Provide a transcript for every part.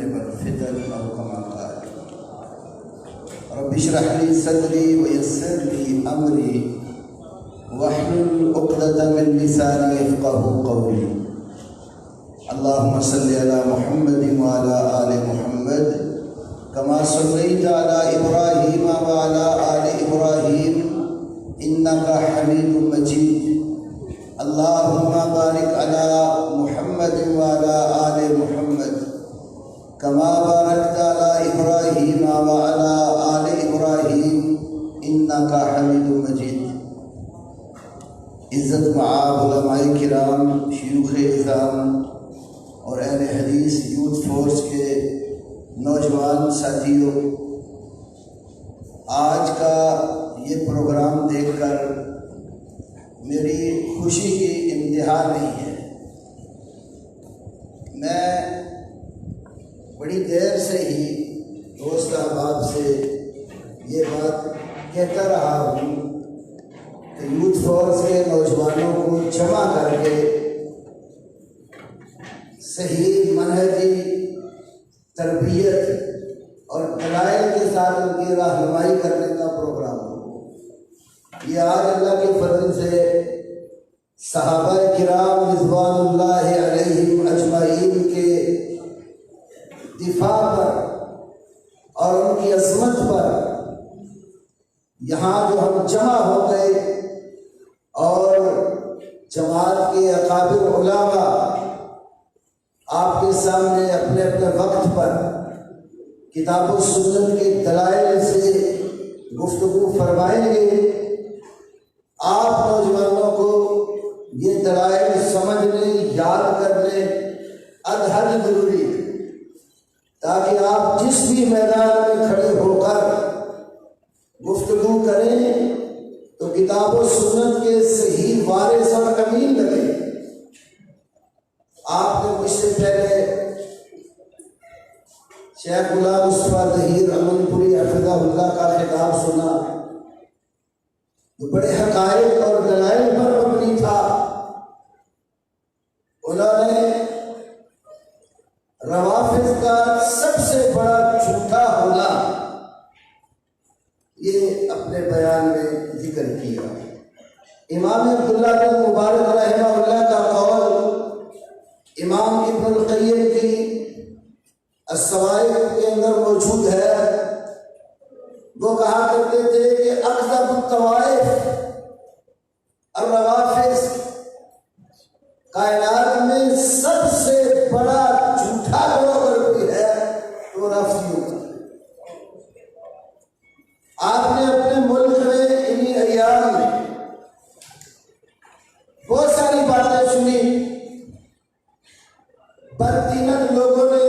والفتن أو كما قال. رب اشرح لي صدري ويسر لي أمري واحلل عقدة من لساني يفقهوا قولي. اللهم صل على محمد وعلى آل محمد كما صليت على إبراهيم وعلى آل إبراهيم إنك حميد مجيد. اللهم بارك على محمد وعلى آل محمد كما باركت على إبراهيم وعلى آل إبراهيم إنك حميد مجيد. عزت معاب علماء کرام، شیوخ اعظام اور اہل حدیث یوتھ فورس کے نوجوان ساتھیوں، آج کا یہ پروگرام دیکھ کر میری خوشی کی انتہا نہیں ہے. میں بڑی دیر سے ہی دوست احباب سے یہ بات کہتا رہا ہوں کہ یوتھ فورس کے نوجوانوں کو جمع کر کے صحیح منہجی تربیت اور دلائل کے ساتھ ان کی رہنمائی کرنے کا پروگرام ہو. یہ آج اللہ کے فضل سے صحابہ کرام رضوان اللہ علیہم اجمعین کے دفاع پر اور ان کی عظمت پر یہاں جو ہم جمع ہو گئے اور جماعت کے اکابر علماء آپ کے سامنے اپنے اپنے وقت پر کتاب و سنت کے دلائل سے گفتگو فرمائیں گے. آپ نوجوانوں کو یہ دلائل سمجھنے، یاد کرنے ادھر ضروری ہے تاکہ آپ جس بھی میدان میں کھڑے ہو کر گفتگو کریں تو کتاب و سنت کے صحیح وارث اور امین لگے. آپ نے مجھ سے پہلے شیخ غلام مصطفیٰ ظہیر امن پوری حفظہ اللہ کا خطاب سنا جو بڑے حقائق اور دلائل پر مبنی تھا. انہوں نے روافض کا سب سے بڑا جھوٹا ہونا یہ اپنے بیان میں ذکر کیا. امام عبداللہ بن مبارک رحمہ اللہ کا قول امام ابن القیم کی الصواعق کے اندر موجود ہے. وہ کہا کرتے تھے کہ اکذب الطوائف الروافض، کائنات میں سب سے بڑا جھوٹا گروہ اگر کوئی ہے تو رافضیوں کا. آپ نے اپنے ملک میں انہی ایام میں بہت ساری باتیں سنی. بدقیمت لوگوں نے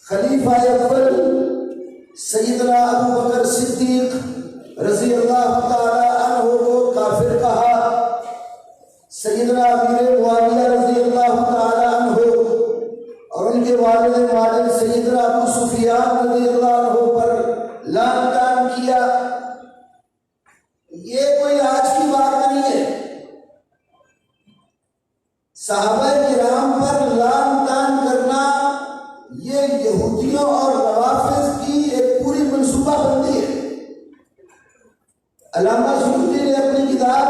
خلیفہ اول سیدنا ابو بکر صدیق رضی اللہ تعالی عنہ کو کافر کہا. سیدنا امیر معاویہ رضی اللہ تعالی عنہ اور ان کے والد ماجد سیدنا ابو سفیان رضی اللہ عنہ پر لعن طعن کیا. یہ کوئی آج کی بات نہیں ہے. صحابہ کرام پر لعن طعن کرنا یہ یہودیوں اور روافض کی ایک پوری منصوبہ بندی ہے. علامہ سیوطی نے اپنی کتاب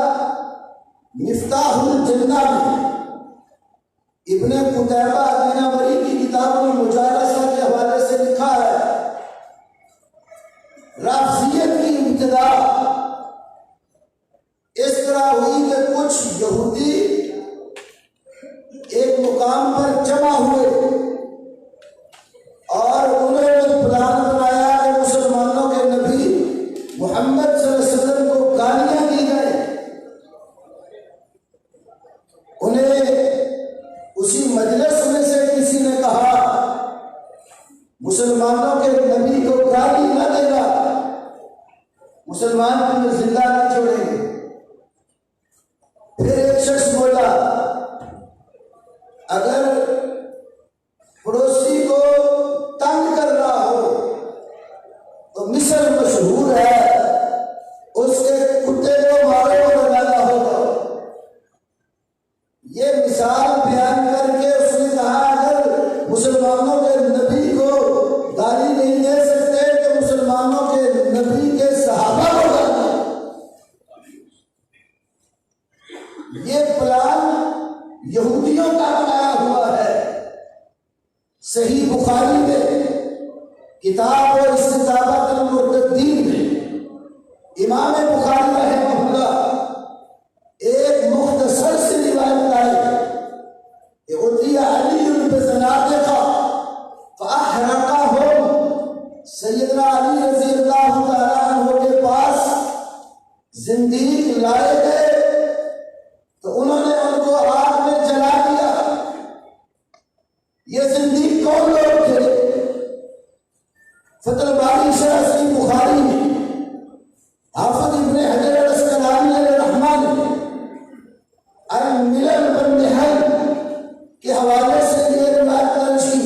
مفتاح الجنہ میں ابن قتیبہ دینوری کی کتاب المجالسہ کے حوالے سے لکھا ہے رافضیت کی ابتدا اس طرح ہوئی کہ کچھ یہودی ایک مقام پر جمع ہوئے اور انہوں نے پلان بنایا کہ مسلمانوں کے نبی محمد صلی اللہ علیہ وسلم کو گالیاں دی گئے. انہیں اسی مجلس میں سے کسی نے کہا مسلمانوں کے نبی کو گالی نہ دے گا مسلمان تمہیں زندہ نہیں چھوڑیں گے. پھر ایک شخص بولا اگر پڑوسی کو تنگ کرنا ہو تو مصر مشہور ہے، اس کے کتے کو مارے کو لگانا ہوگا. یہ مثال بیان کر کے اس نے کہا اگر مسلمانوں کے صحیح بخاری میں کتاب اور استطابت المرتدین میں امام بخاری رحمہ اللہ ایک مختصر سی روایت لائے کہ اتي علی بزنادقہ فاحرقهم، سیدنا علی رضی اللہ تعالیٰ عنہ کے پاس زندیق لائے گئے تو انہوں نے ان کو آگ میں جلا دیا۔ یہ زندیق کون لوگ تھے؟ فتح الباری شرح صحیح بخاری میں حافظ ابن حجر الاسقلانی علیہ رحمہ نے الملل والنحل کے حوالے سے یہ روایت درج کی،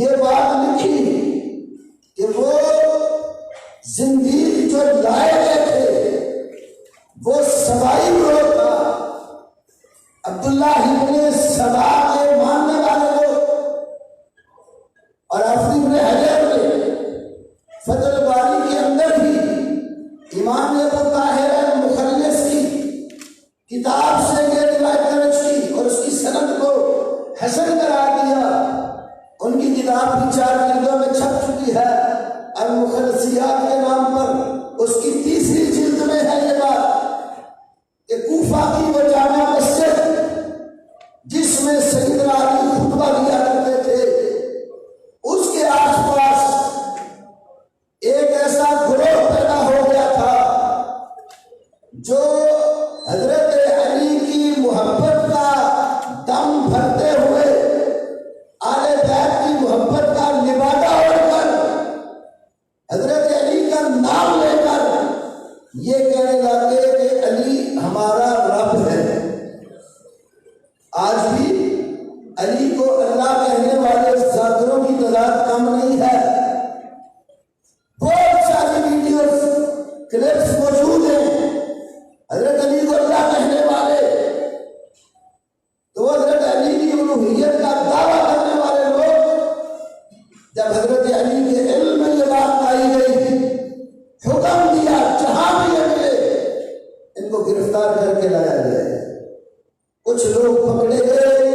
یہ بات لکھی کہ وہ زندیق جو لائے گئے تھے وہ سبائی گروہ تھا، عبداللہ ابن سبا کے ماننے والے لوگ۔ اور حافظ ابن حجر نے فتح الباری کے اندر بھی امام ابو طاہر المخلص کی کتاب سے یہ روایت درج کی اور اس کی سند کو حسن قرار دیا۔ ان کی کتاب بھی 4 جلدوں میں چھپ چکی ہے، المخلصیات کے نام پر، اس کی 3ری جلد میں ہے یہ بات کہ کوفہ کی وہ جامع مسجد جس میں سیدنا علی خطبہ دیا کرتے تھے، اس کے آس پاس ایک ایسا گروہ پیدا ہو گیا تھا جو حضرت علی کی محبت کا دم بھرتے ہوئے، آل بیت کی محبت کا لبادہ اوڑھ کر، حضرت علی کا نام لے کر یہ کہنے لگے کہ علی ہمارا رب ہے۔ آج بھی علی کو اللہ کہنے والے ذاکروں کی تعداد کم نہیں ہے، بہت ساری ویڈیوز کلپس موجود ہیں حضرت علی کو اللہ کہنے والے، تو وہ حضرت علی کی الوہیت کا دعویٰ کرنے والے لوگ جب حضرت علی کے علم میں یہ بات آئی گئی، حکم دیا جہاں بھی یہ ملے ان کو گرفتار کر کے لایا جائے۔ کچھ لوگ پکڑے گئے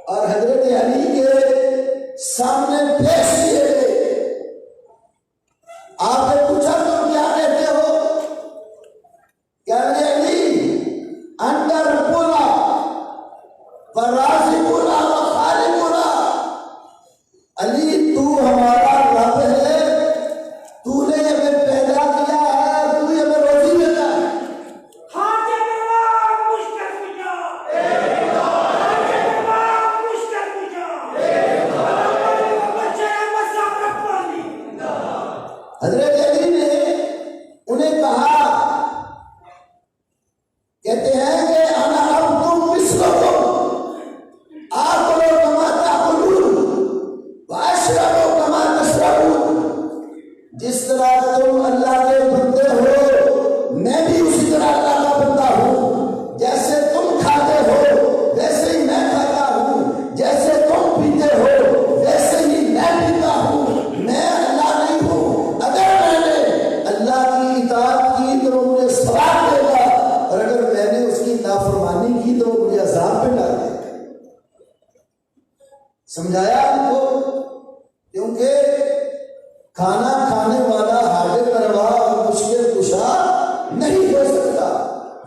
اور حضرت علی کے سامنے پیش کیے گئے۔ آپ نے پوچھا تم کیا کہتے ہو؟ کہنے علی انت ربنا ورازقنا وخالقنا، علی تو ہمارا رب ہے، تو نے ہمیں پیدا کیا ہے، تو ہی ہمیں روزی دیتا ہے۔ حضرت علی نے انہیں کہا، کہتے ہیں کہ انا عبد مثلکم آکل کما تاکلون واشرب کما تشربون، جس طرح تم اللہ کے بندے ہو میں بھی اسی طرح اللہ کا بندہ ہوں، جیسے تم کھاتے ہو ویسے ہی میں کھاتا ہوں، جیسے تم پیتے ہو ویسے ہی میں پیتا ہوں، میں اللہ نہیں ہوں، اگر میں نے اللہ کی اطاعت کی تو وہ مجھے ثواب دے گا، اور اگر میں نے اس کی نافرمانی کی تو وہ مجھے عذاب پہ ڈال دے گا۔ سمجھایا ان کو، کیونکہ کھانا کھانے والا حاجت روا اور مشکل کشا نہیں ہو سکتا،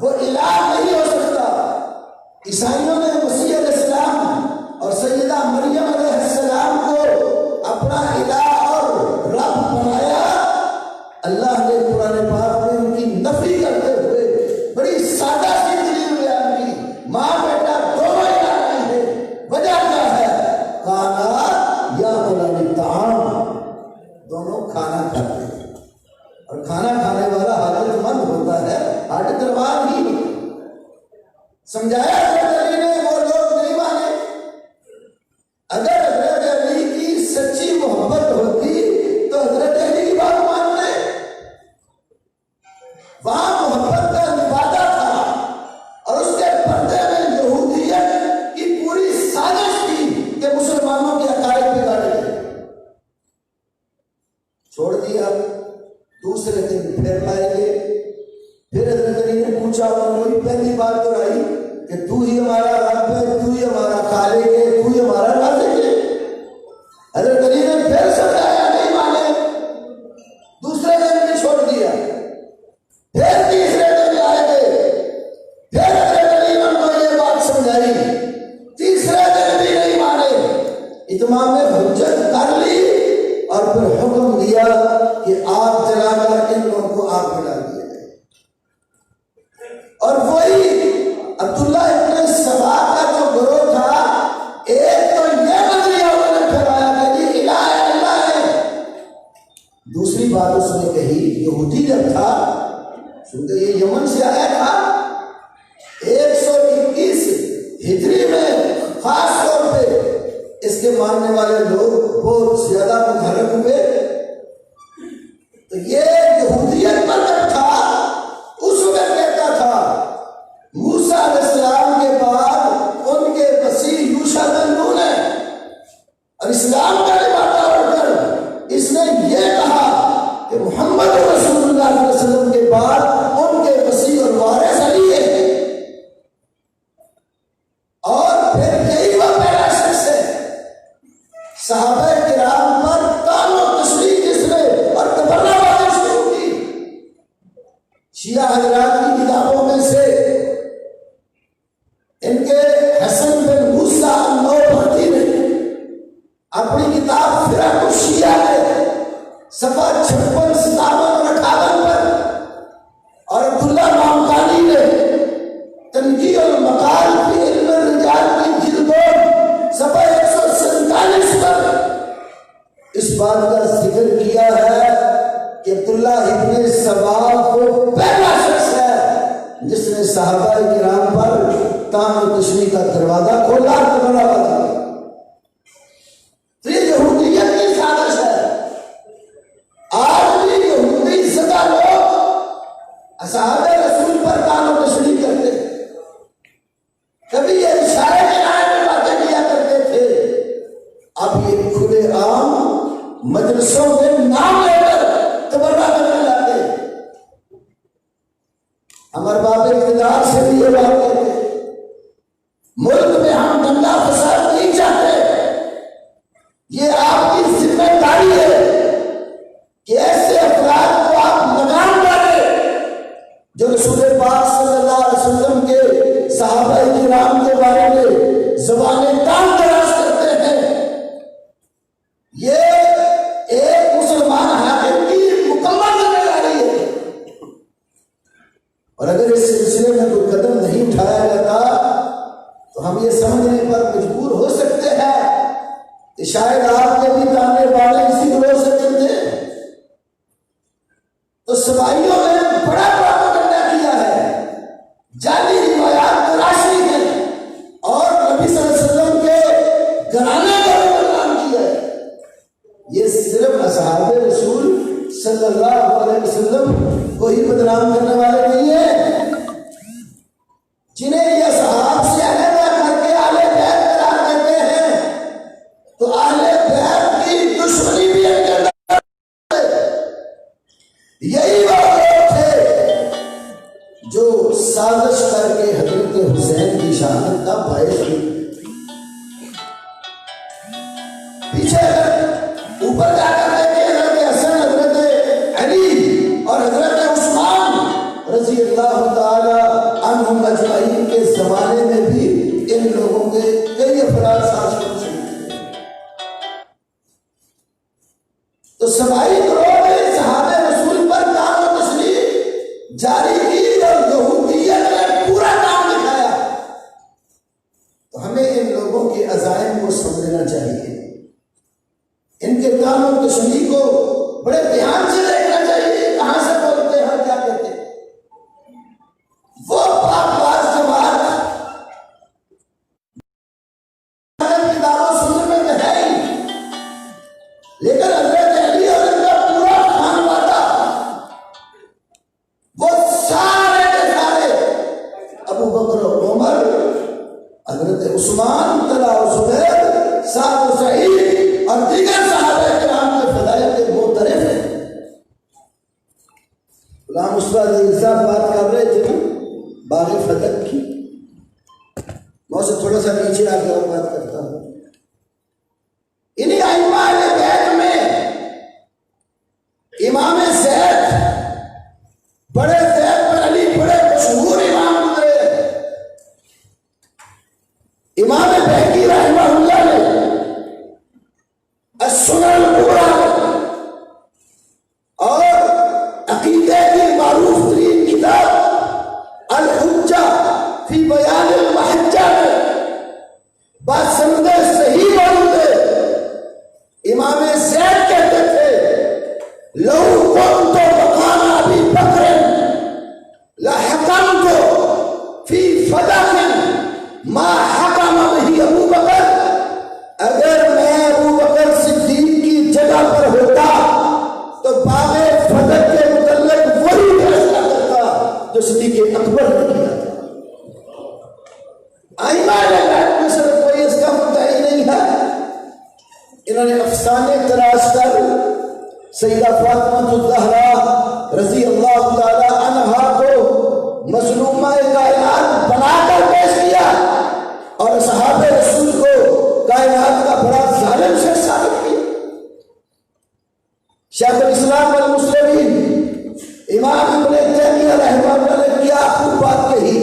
وہ الہ نہیں ہو سکتا۔ عیسائیوں نے مسیح علیہ السلام اور سیدہ مریم علیہ السلام کو اپنا الہ اور رب بنایا، اللہ نے قرآن پاک میں ان کی نفی کرتے ہوئے بڑی سادہ سی دلیل بیان کی، ماں بیٹا دونوں الہ نہیں ہے۔ وجہ کیا ہے؟ کانا یا کلانی طعام، دونوں کھانا کھاتے ہیں، اور کھانا کھانے والا حاجت مند ہوتا ہے، حاجت روا نہیں ہوتا۔ سمجھایا حضرت علی نے، وہ لوگ نہیں مانے۔ اگر حضرت علی کی سچی محبت ہوتی تو حضرت علی کی بات مانتے۔ وہاں محبت کا نبادہ تھا اور اس کے پردے میں یہودیت کی پوری سازش تھی کہ مسلمانوں کے عقائد بگاڑے گئے۔ چھوڑ دیا، دوسرے دن پھر لائے گئے، پھر حضرت علی نے پوچھا، انہوں نے پہلی بات دہرائی کہ تو ہی ہمارا رب ہے، تو ہی ہمارا خالق ہے، تو ہی ہمارا رازق ہے۔ نے حجت کر لی اور پھر حکم دیا کہ آگ جلا کر ان لوگوں کو آگ میں ڈال دیا جائے۔ اور وہی عبداللہ ابن سبا کا جو گروہ تھا، ایک تو یہ نظریہ انہوں نے پھیلایا کہ یہ الہ اللہ ہے، دوسری بات اس نے کہی، یہودی جب تھا چونکہ یہ یمن سے آیا تھا 121 ہجری میں، خاص طور پہ اس کے ماننے والے لوگ بہت زیادہ متحرک ہوئے، تو یہ یہودیت پر جب تھا اس وقت کہتا تھا موسیٰ علیہ السلام کے بعد ان کے مسیح یوشع بن نون ہے، اور اسلام کا لبادہ اڑ کر اس نے یہ کہا کہ محمد رسول اللہ صلی اللہ علیہ وسلم کے بعد ان کے مسیح اور وارث علی ہے، اور پھر یہی وہ پہلا شخص ہے صحابہ کرام پر طعن و تشریح جس نے اور تبرہ بازی شروع کی۔ شیعہ حضرات کی کتابوں میں سے ان کے حسن بن موسیٰ النوبہتی نے اپنی کتاب فرق الشیعہ میں صفحہ 56 57 اور 58 پر، اور عبداللہ مامقانی نے تنقیح المقال فی علم الرجال کی جلد 2 صفحہ 147 پر اس بات کا ذکر کیا ہے کہ عبداللہ ابن سبا کو پہلا شخص ہے جس نے صحابہ کرام پر طعن و تشریح کا دروازہ کھولا اور تبرہ بازی کی۔ تو یہ یہودیت کی سازش ہے۔ آج بھی یہودی زدہ لوگ اصحاب رسول پر طعن و تشریح کرتے، کبھی یہ اشارے کے رائے میں باتیں کیا کرتے تھے، اب یہ کھلے عام مجلسوں میں نام لے کر تبرہ کرنے لگے۔ ہمارے باب اقتدار سے بھی یہ بات کہتے ہیں، ملک میں ہم دنگا فساد نہیں چاہتے، یہ آپ کی ذمہ داری ہے کہ ایسے افراد کو آپ لگام ڈالیں جو رسول پاک صلی اللہ علیہ وسلم کے صحابہ کرام کے بارے میں زبانیں کام دراز کرتے ہیں۔ یہ ایک مسلمان حاکم کی مکمل ذمہ داری ہے، اور اگر اس سلسلے میں کوئی قدم نہیں اٹھایا جاتا تو ہم یہ سمجھنے پر مجبور ہو سکتے ہیں کہ شاید آپ کے بھی تانے بانے اسی گروہ سے چلتے ہیں۔ تو سبائیوں نے بڑا پروپیگنڈا کیا ہے، جعلی روایات تراشی ہے، اور نبی صلی اللہ علیہ وسلم کے گھرانے کو بھی بدنام کیا ہے۔ یہ صرف اصحاب رسول صلی اللہ علیہ وسلم کو ہی بدنام کرنے والے نہیں ہیں، جنہیں یہ صحاب سے علیحدہ کر کے اہل بیت قرار دیتے ہیں، تو اہل بیت کی دشمنی بھی ان کے اندر ہے۔ یہی وہ لوگ تھے جو سازش کر کے حضرت حسین کی شہادت کا باعث ہوئی۔ پیچھے اوپر جا کر دیکھیں، حضرت حسن، حضرت علی اور حضرت عثمان رضی اللہ تعالی عنہم اجمعین کے زمانے میں بھی ان لوگوں کے کئی افراد سازش کر چکے تھے۔ تو سبائی گروہ نے صحابہ رسول پر طعن و تشریح جاری کی اور یہودیت نے پورا کام دکھایا۔ تو ہمیں ان لوگوں کے عزائم کو سمجھنا چاہیے، ان کے طعن و تشریح کو بڑے دھیان سے دیکھنا چاہیے، کہاں سے بولتے ہیں اور کیا کہتے ہیں۔ وہ پاک باز جماعت کتاب و سنت میں تو ہے ہی، لیکن حضرت علی اور ان کا پورا خانوادہ وہ سارے کے سارے ابو بکر و عمر، حضرت عثمان، طلحہ و زبیر، سعد و سعید اور دیگر صحابہ کرام کے فضائل کے معترف ہیں۔ غلام استاد علی صاحب بات کر رہے تھے باغ فتح کی، میں اسے تھوڑا سا نیچے آ کے اور بات کرتا ہوں۔ انہی ائمہ اہل بیت میں امام زید، بڑے زید بن علی بڑے مشہور امام گزرے، امام بہقی رحمہ اللہ نے امام زید کہتے تھے لو کنت مکان ابی بکر لحکمت فی فدق ما حکم به ابو بکر، اگر میں ابو بکر صدیق کی جگہ پر ہوتا تو باغ فدق کے متعلق وہی فیصلہ کرتا جو صدیق اکبر نے کیا تھا۔ ایمان میں صرف کوئی اس کا مدعی نہیں ہے۔ انہوں نے افسانے تراش کر سیدہ فاطمہ الزہرا رضی اللہ تعالی عنہا کو مظلومہ کائنات بنا کر پیش کیا اور اصحاب رسول کو کائنات کا بڑا ظالم شخص ثابت کیا۔ شیخ الاسلام والمسلمین امام ابن تیمیہ رحمہ اللہ نے کیا خوب بات کہی،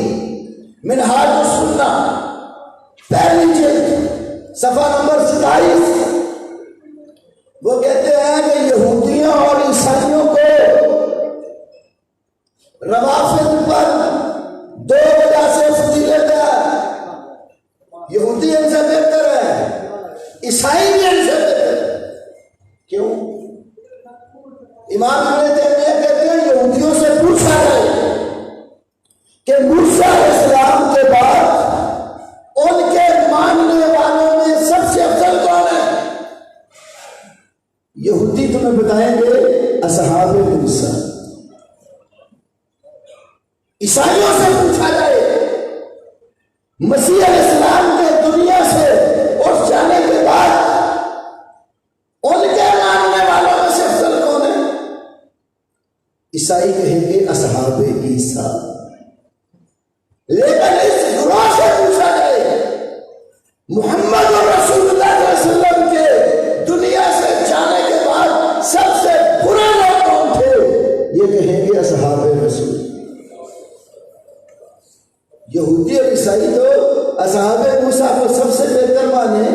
منہاج السنہ پہلی جلد صفحہ نمبر 27، وہ کہتے ہیں کہ یہودیوں اور عیسائیوں کو روافض پر دو وجہ سے فضیلت ہے۔ یہودی ان سے بہتر ہے، عیسائی بھی ان سے بہتر ہے۔ کیوں؟ امام ابن تیمیہ کہتے ہیں یہودیوں سے پوچھا ہے کہ موسیٰ علیہ السلام کے بعد ان کے ماننے والوں میں سب سے افضل کون ہے؟ یہودی تمہیں بتائیں گے اصحاب موسیٰ۔ عیسائیوں سے پوچھا جائے مسیح علیہ السلام کے دنیا سے اٹھ جانے کے بعد ان کے ماننے والوں میں سے افضل کون ہے؟ عیسائی کہیں گے اصحاب عیسیٰ۔ لیکن اس گروہ سے پوچھا جائے محمد رسول اللہ صلی اللہ علیہ وسلم کے دنیا سے جانے کے بعد سب سے برے لوگ کون تھے؟ یہ کہیں گے اصحاب رسول۔ یہودی اور عیسائی تو اصحاب موسیٰ کو سب سے بہتر مانے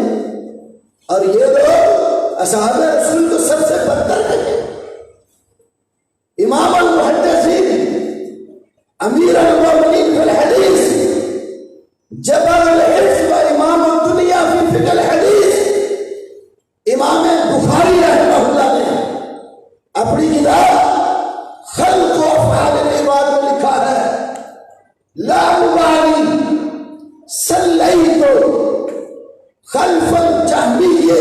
اور یہ لوگ اصحاب رسول کو سب سے بدتر کہیں۔ امام المحدثین امیر المؤمنین فی الحدیث جبل الحفظ و امام الدنیا فی فقہ الحدیث امام بخاری رحمہ اللہ نے اپنی کتاب خلق و افعال العباد میں لکھا ہے لا مبالی صلیت خلف الجہمیہ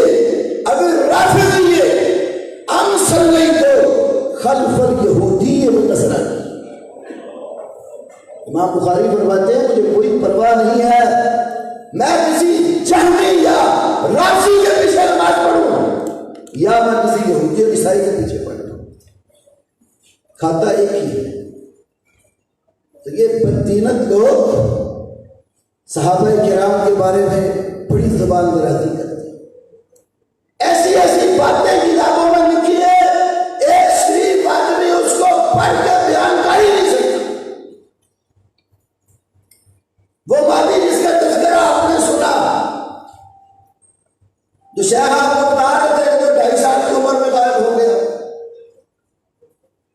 او الرافضیہ ام صلیت خلف الیہودی والنصرانی۔ امام بخاری فرماتے ہیں مجھے کوئی پرواہ نہیں ہے میں کسی جہمی یا رافضی کے پیچھے نماز پڑھوں یا میں کسی یہودی اور عیسائی کے پیچھے پڑھوں، کھاتا ایک ہی ہے۔ تو یہ بددینت لوگ صحابہ کرام کے بارے میں بڑی زبان درازی کرتے ہیں، ایسی ایسی باتیں کتابوں میں لکھی ہے ایک شریف آدمی اس کو پڑھ کے بیان کر ہی نہیں سکتا۔ وہ باتیں جس کا تذکرہ آپ نے سنا جو شیخ آپ کو بتا رہے تھے جو 2.5 سال کی عمر میں غائب ہو گیا،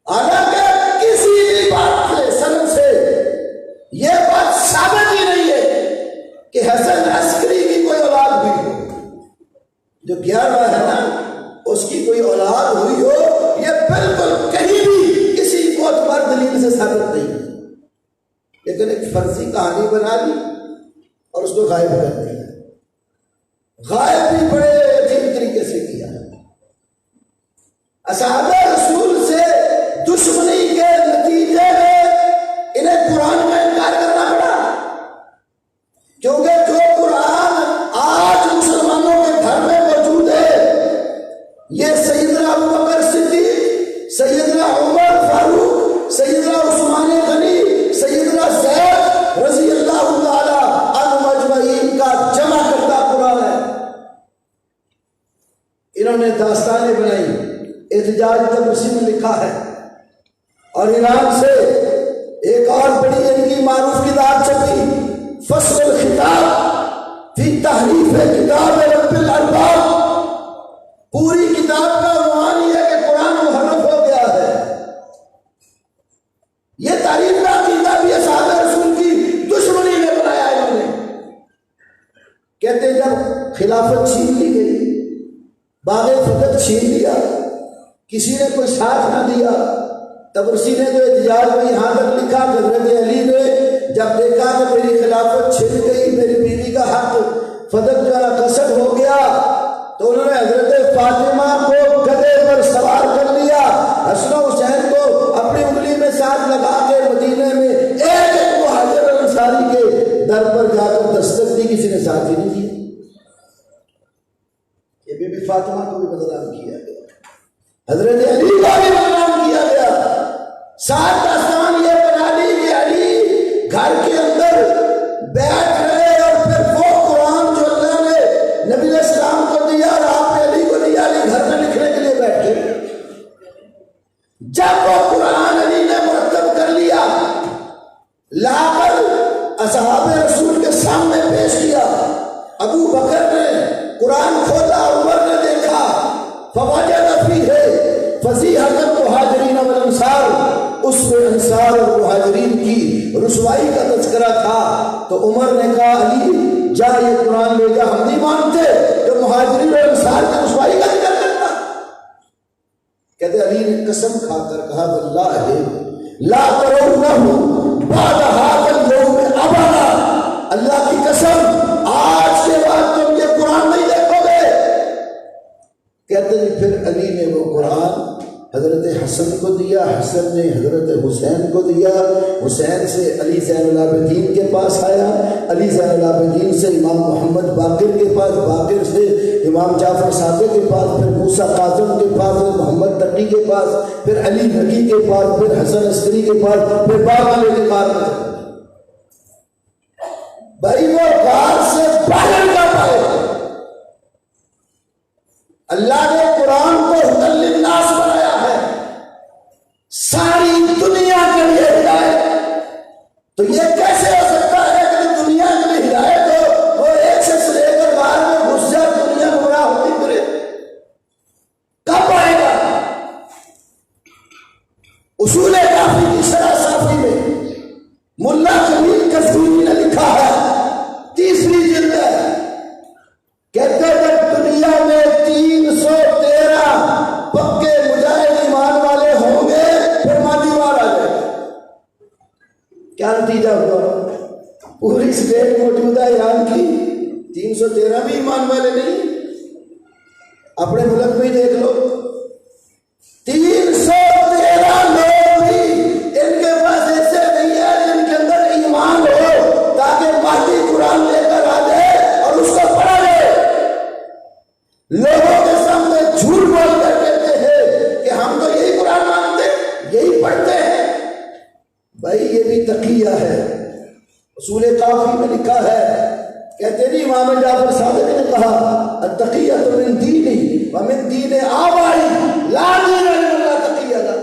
حالانکہ کسی بھی بات سے سند سے یہ بات ثابت ہی نہیں ہے کہ حسن عسکری کی کوئی اولاد ہوئی ہو، جو 11واں ہے نا اس کی کوئی اولاد ہوئی ہو، یہ بالکل کہیں بھی کسی معتبر دلیل سے ثابت نہیں ہے، لیکن ایک فرضی کہانی بنا لی اور اس کو غائب کر دیا۔ غائب بھی بڑے عجیب طریقے سے کیا۔ اصحاب رسول سے دشمنی کے نتیجے میں انہیں قرآن کا انکار کرنا پڑا، کیونکہ جو قرآن آج مسلمانوں کے گھر میں موجود ہے یہ سیدنا ابوبکر صدیق، سیدنا عمر فاروق، سیدنا عثمان غنی، سیدنا زید رضی اللہ تعالی عنہم اجمعین کا جمع کردہ قرآن ہے۔ انہوں نے داستانیں بنائی، احتجاج تبرسی میں لکھا ہے، اور ایران سے ایک اور بڑی ان کی معروف کتاب چھپی فصل الخطاب فی تحریف کتاب رب الارباب۔ پوری کتاب کا عنوان یہ ہے کہ قرآن محرف ہو گیا ہے۔ یہ تعریف کا عقیدہ بھی اصحاب رسول کی دشمنی میں بنایا انہوں نے۔ کہتے جب خلافت چھین لی گئی، باغ فتح چھین لیا، کسی نے کوئی ساتھ نہ دیا۔ تبرسی نے جو احتجاج میں یہاں تک لکھا کہ حضرت علی نے جب دیکھا کہ میری خلافت چھن گئی، میری بیوی کا حق فتح جو ہے غصب ہو گیا، تو انہوں نے حضرت فاطمہ کو گدھے پر سوار کر لیا، حسن و حسین کو اپنی انگلی میں ساتھ لگا کے مدینے میں ایک ایک مہاجر انصاری کے در پر جا کر دستک دی، کسی نے ساتھ ہی نہیں دیا۔ یہ بی بی فاطمہ کو بھی بدنام کیا گیا، حضرت علی کو بھی بدنام کیا گیا۔ ساتھ داستان یہ بنا لی کہ علی گھر کے اندر بیٹھ رہے، اور پھر وہ قرآن جو اللہ نے نبی علیہ السلام کو دیا اور آپ نے علی کو دیا، علی گھر میں لکھنے کے لیے بیٹھے۔ جب وہ قرآن علی نے مرتب کر لیا، لا کر اصحاب رسول کے سامنے پیش کیا، ابو بکر نے قرآن کھولا، عمر نے دیکھا، فوجد فیہ فضیحۃ المہاجرین والانصار، اس میں انصار اور مہاجرین کی رسوائی کا تذکرہ تھا۔ تو عمر نے کہا علی جا یہ قرآن لے جا، ہم نہیں مانتے کہ مہاجرین اور انصار کی رسوائی کا ذکر کرتا۔ کہتے علی نے قسم کھا کر کہا واللہ لا ترونہ بعد ھذا اليوم ابدا، اللہ کی قسم آج کے بعد تم یہ قرآن نہیں دیکھو گے۔ کہتے ہیں پھر علی نے وہ قرآن حضرت حسن کو دیا، حسن نے حضرت حسین کو دیا، حسین سے علی زین العابدین کے پاس آیا، علی زین العابدین سے امام محمد باقر کے پاس، باقر سے امام جعفر صادق کے پاس، پھر موسیٰ کاظم کے پاس، پھر محمد تقی کے پاس، پھر علی نقی کے پاس، پھر حسن عسکری کے پاس، پھر باقر کے پاس۔ بھائی وہ غار سے باہر کا پائے، اللہ نے قرآن کو ہدی للناس بنایا ہے، ساری دنیا کے لیے ہدایت۔ تو یہ کیسے ہو سکتا ہے کہ دنیا کے لیے ہدایت ہو، وہ ایک شخص لے کر باہر میں گھس جائے، دنیا گمراہ ہوتی پھرے؟ کب آئے گا؟ اصول کافی کی شرح صافی میں ملا جمیل کشمیری نے لکھا ہے، 3 جلد ہے، کہتے ہیں دنیا میں 313 پکے مجاہد ایمان والے ہوں گے، پھر مادی مار آ جائے گا۔ کیا نتیجہ ہوا؟ پوری اسٹیٹ موجودہ ایران کی 313 بھی ایمان والے نہیں۔ اپنے ملک میں ہی دیکھ لو، 313 لوگ بھی ان کے پاس ایسے نہیں ہے جن کے اندر ایمان ہو تاکہ مادی قرآن لے کر آ جائے اور اس کو پڑھا جائے۔ لوگوں کے سامنے جھوٹ بول کر کہتے ہیں کہ ہم تو یہی قرآن مانتے، یہی پڑھتے ہیں۔ بھائی یہ بھی تقیہ ہے، اصول کافی میں لکھا ہے، کہتے نہیں امام جعفر صادق نے کہا التقیۃ من دینی ومن دین آبائی لا دین الا اللہ تقیہ لا۔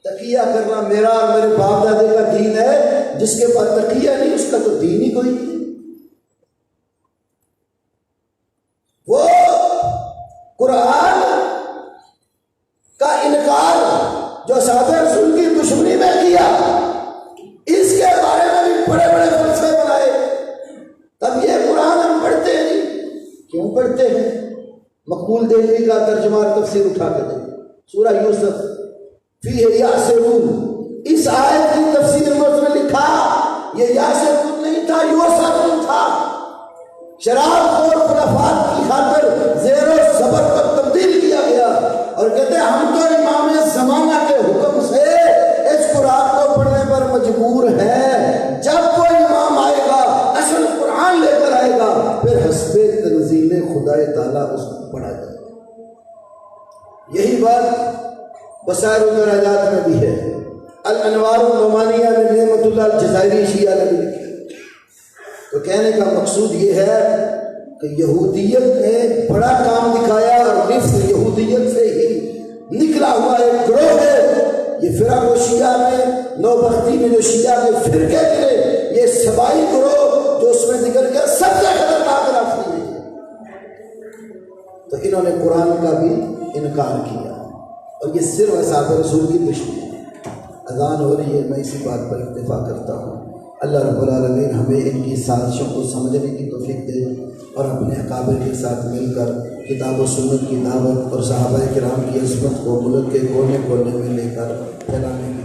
تقیہ کرنا میرا اور میرے باپ دادے کا دین ہے، جس کے پاس تقیہ نہیں اس کا تو دین ہی کوئی نہیں۔ وہ قرآن کا انکار جو صحابہ رسول کی دشمنی میں کیا، اس کے بارے میں بھی بڑے بڑے فلسفے بنائے۔ تب یہ قرآن ہم پڑھتے ہیں نہیں، کیوں پڑھتے ہیں؟ مقبول دہلوی کا ترجمہ اور تفسیر اٹھا کے دیں، سورہ یوسف فیہ یاسرون، اس آیت کی تفسیر میں اس نے لکھا یہ یاسرون نہیں تھا، یوسرون تھا۔ شراب خور خلافات کی خاطر زیر و زبر کو تبدیل کیا گیا، اور کہتے ہیں ہم تو امام زمانہ کے حکم سے اس قرآن کو پڑھنے پر مجبور ہیں۔ جب کوئی امام آئے گا اصل قرآن لے کر آئے گا، پھر حسب تنزیل خدا تعالیٰ اس کو پڑھا جائے گا۔ یہی بات بصائر الدرجات میں بھی ہے، الانوار النعمانیہ میں نعمت اللہ الجزائری شیعہ نے بھی لکھی۔ تو کہنے کا مقصود یہ ہے کہ یہودیت نے بڑا کام دکھایا، اور نفس یہودیت سے ہی نکلا ہوا ایک گروہ ہے۔ یہ فرق و شیعہ میں نوبختی میں جو شیعہ کے فرقے تھے، یہ سبائی گروہ جو اس میں ذکر کیا سب سے خطرناک رافضی ہے۔ تو انہوں نے قرآن کا بھی انکار کیا، اور یہ صرف اصحاب رسول کی دشمنی ہے۔ اذان ہو رہی ہے، میں اسی بات پر اتفاق کرتا ہوں۔ اللہ رب العالمین ہمیں ان کی سازشوں کو سمجھنے کی توفیق دے اور اپنے اکابر کے ساتھ مل کر کتاب و سنت کی دعوت اور صحابہ کرام کی عظمت کو ملک کے کونے کونے میں لے کر پھیلانے کی